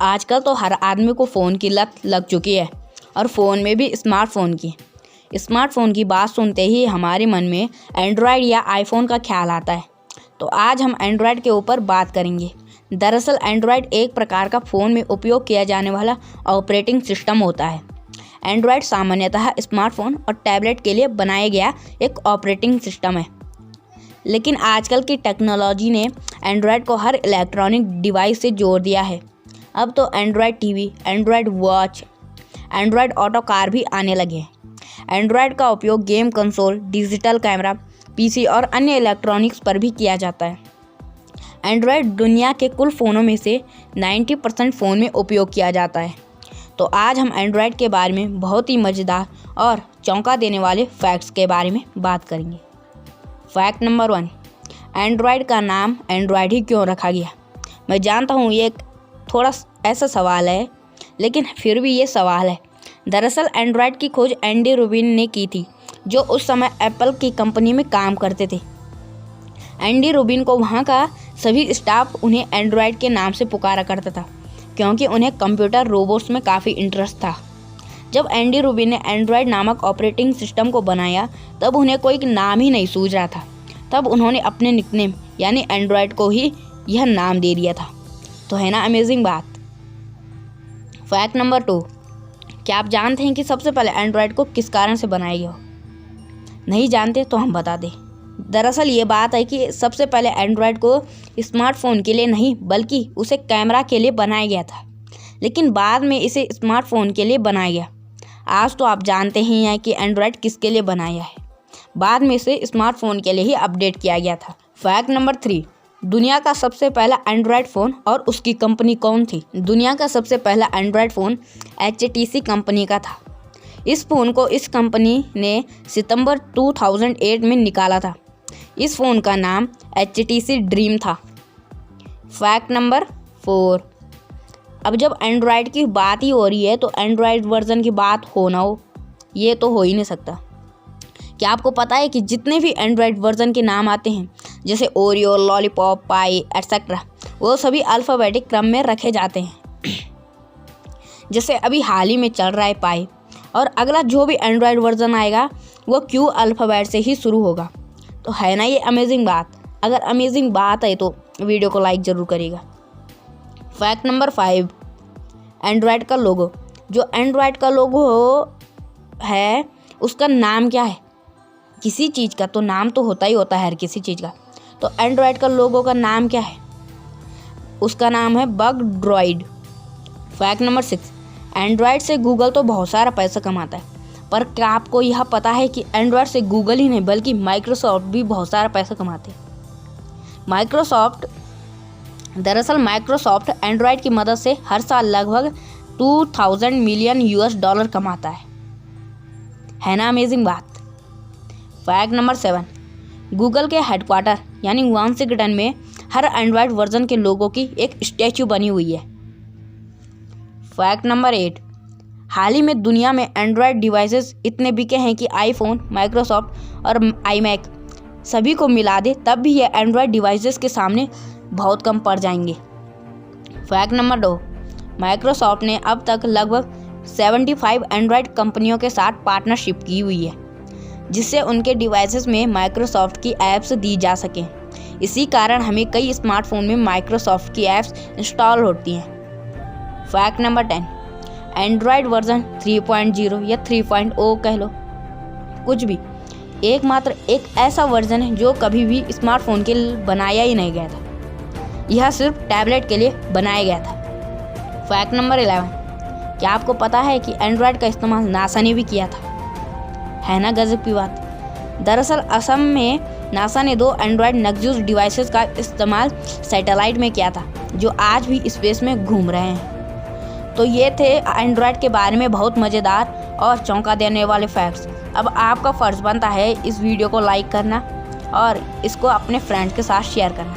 आजकल तो हर आदमी को फ़ोन की लत लग चुकी है और फ़ोन में भी स्मार्टफ़ोन की। स्मार्टफ़ोन की बात सुनते ही हमारे मन में एंड्रॉयड या आईफ़ोन का ख्याल आता है। तो आज हम एंड्रॉयड के ऊपर बात करेंगे। दरअसल एंड्रॉयड एक प्रकार का फ़ोन में उपयोग किया जाने वाला ऑपरेटिंग सिस्टम होता है। एंड्रॉयड सामान्यतः स्मार्टफ़ोन और टैबलेट के लिए बनाया गया एक ऑपरेटिंग सिस्टम है। लेकिन आजकल की टेक्नोलॉजी ने एंड्रॉयड को हर इलेक्ट्रॉनिक डिवाइस से जोड़ दिया है। अब तो Android TV, Android watch, Android auto car भी आने लगे हैं। एंड्रॉयड का उपयोग game console, digital camera, PC और अन्य इलेक्ट्रॉनिक्स पर भी किया जाता है। एंड्रॉयड दुनिया के कुल फ़ोनों में से 90% फ़ोन में उपयोग किया जाता है। तो आज हम एंड्रॉयड के बारे में बहुत ही मज़ेदार और चौंका देने वाले फैक्ट्स के बारे में बात करेंगे। फैक्ट नंबर 1, एंड्रॉयड का नाम एंड्रॉयड ही क्यों रखा गया? मैं जानता हूँ ये एक थोड़ा ऐसा सवाल है, लेकिन फिर भी ये सवाल है। दरअसल एंड्रॉयड की खोज एंडी रूबिन ने की थी, जो उस समय एप्पल की कंपनी में काम करते थे। एंडी रूबिन को वहाँ का सभी स्टाफ उन्हें एंड्रॉयड के नाम से पुकारा करता था, क्योंकि उन्हें कंप्यूटर रोबोट्स में काफ़ी इंटरेस्ट था। जब एंडी रूबिन ने एंड्रॉयड नामक ऑपरेटिंग सिस्टम को बनाया, तब उन्हें कोई नाम ही नहीं सूझ रहा था। तब उन्होंने अपने निकनेम यानी एंड्रॉयड को ही यह नाम दे दिया था। तो है ना अमेजिंग बात। फैक्ट नंबर 2, क्या आप जानते हैं कि सबसे पहले एंड्रॉयड को किस कारण से बनाया गया? नहीं जानते तो हम बता दें। दरअसल ये बात है कि सबसे पहले एंड्रॉयड को स्मार्टफ़ोन के लिए नहीं, बल्कि उसे कैमरा के लिए बनाया गया था। लेकिन बाद में इसे स्मार्टफ़ोन के लिए बनाया गया। आज तो आप जानते ही हैं कि एंड्रॉयड किसके लिए बनाया है। बाद में इसे स्मार्टफ़ोन के लिए ही अपडेट किया गया था। फैक्ट नंबर 3, दुनिया का सबसे पहला एंड्रॉयड फ़ोन और उसकी कंपनी कौन थी? दुनिया का सबसे पहला एंड्रॉयड फ़ोन HTC कंपनी का था। इस फ़ोन को इस कंपनी ने सितंबर 2008 में निकाला था। इस फ़ोन का नाम HTC ड्रीम था। फैक्ट नंबर 4, अब जब एंड्रॉयड की बात ही हो रही है तो एंड्रॉयड वर्जन की बात हो ना हो, ये तो हो ही नहीं सकता। क्या आपको पता है कि जितने भी एंड्रॉयड वर्जन के नाम आते हैं, जैसे ओरियो, लॉलीपॉप, पाई एटसेट्रा, वो सभी अल्फ़ाबेटिक क्रम में रखे जाते हैं। जैसे अभी हाल ही में चल रहा है पाई, और अगला जो भी एंड्रॉयड वर्जन आएगा वो क्यू अल्फ़ाबेट से ही शुरू होगा। तो है ना ये अमेजिंग बात। अगर अमेजिंग बात है तो वीडियो को लाइक ज़रूर करिएगा। फैक्ट नंबर 5, एंड्रॉयड का लोगो। जो एंड्रॉयड का लोगो है उसका नाम क्या है? किसी चीज़ का तो नाम तो होता ही होता है, हर किसी चीज़ का। तो एंड्रॉयड का लोगो का नाम क्या है? उसका नाम है bug droid. Fact number 6, Android से गूगल तो बहुत सारा पैसा कमाता है, पर क्या आपको यह पता है कि एंड्रॉयड से गूगल ही नहीं बल्कि माइक्रोसॉफ्ट भी बहुत सारा पैसा कमाते हैं? माइक्रोसॉफ्ट एंड्रॉयड की मदद से हर साल लगभग 2000 मिलियन US$ कमाता है ना अमेजिंग बात। फैक्ट नंबर 7, गूगल के हेडक्वार्टर यानी वाशिंगटन में हर एंड्रॉयड वर्जन के लोगों की एक स्टैचू बनी हुई है। फैक्ट नंबर 8, हाल ही में दुनिया में एंड्रॉयड डिवाइसेस इतने बिके हैं कि आईफोन, माइक्रोसॉफ्ट और आईमैक सभी को मिला दे तब भी ये एंड्रॉयड डिवाइसेस के सामने बहुत कम पड़ जाएंगे। फैक्ट नंबर 2, माइक्रोसॉफ्ट ने अब तक लगभग 75 एंड्रॉयड कंपनियों के साथ पार्टनरशिप की हुई है, जिससे उनके डिवाइसेस में माइक्रोसॉफ्ट की ऐप्स दी जा सकें। इसी कारण हमें कई स्मार्टफोन में माइक्रोसॉफ्ट की ऐप्स इंस्टॉल होती हैं। फैक्ट नंबर 10, एंड्रॉयड वर्जन 3.0 या 3.0 कह लो, कुछ भी, एकमात्र एक ऐसा वर्जन है जो कभी भी स्मार्टफोन के लिए बनाया ही नहीं गया था। यह सिर्फ टैबलेट के लिए बनाया गया था। फैक्ट नंबर 11, क्या आपको पता है कि एंड्रॉयड का इस्तेमाल नासा ने भी किया था? है ना गजब की बात। दरअसल असम में नासा ने 2 एंड्रॉयड नेक्सस डिवाइसेस का इस्तेमाल सैटेलाइट में किया था, जो आज भी स्पेस में घूम रहे हैं। तो ये थे एंड्रॉयड के बारे में बहुत मज़ेदार और चौंका देने वाले फैक्ट्स। अब आपका फ़र्ज़ बनता है इस वीडियो को लाइक करना और इसको अपने फ्रेंड्स के साथ शेयर करना।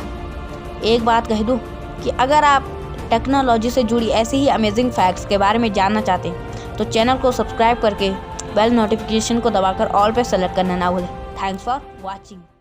एक बात कह दूँ कि अगर आप टेक्नोलॉजी से जुड़ी ऐसे ही अमेजिंग फैक्ट्स के बारे में जानना चाहते हैं तो चैनल को सब्सक्राइब करके बेल नोटिफिकेशन को दबाकर ऑल पे सेलेक्ट करना ना भूलें। Thanks for watching.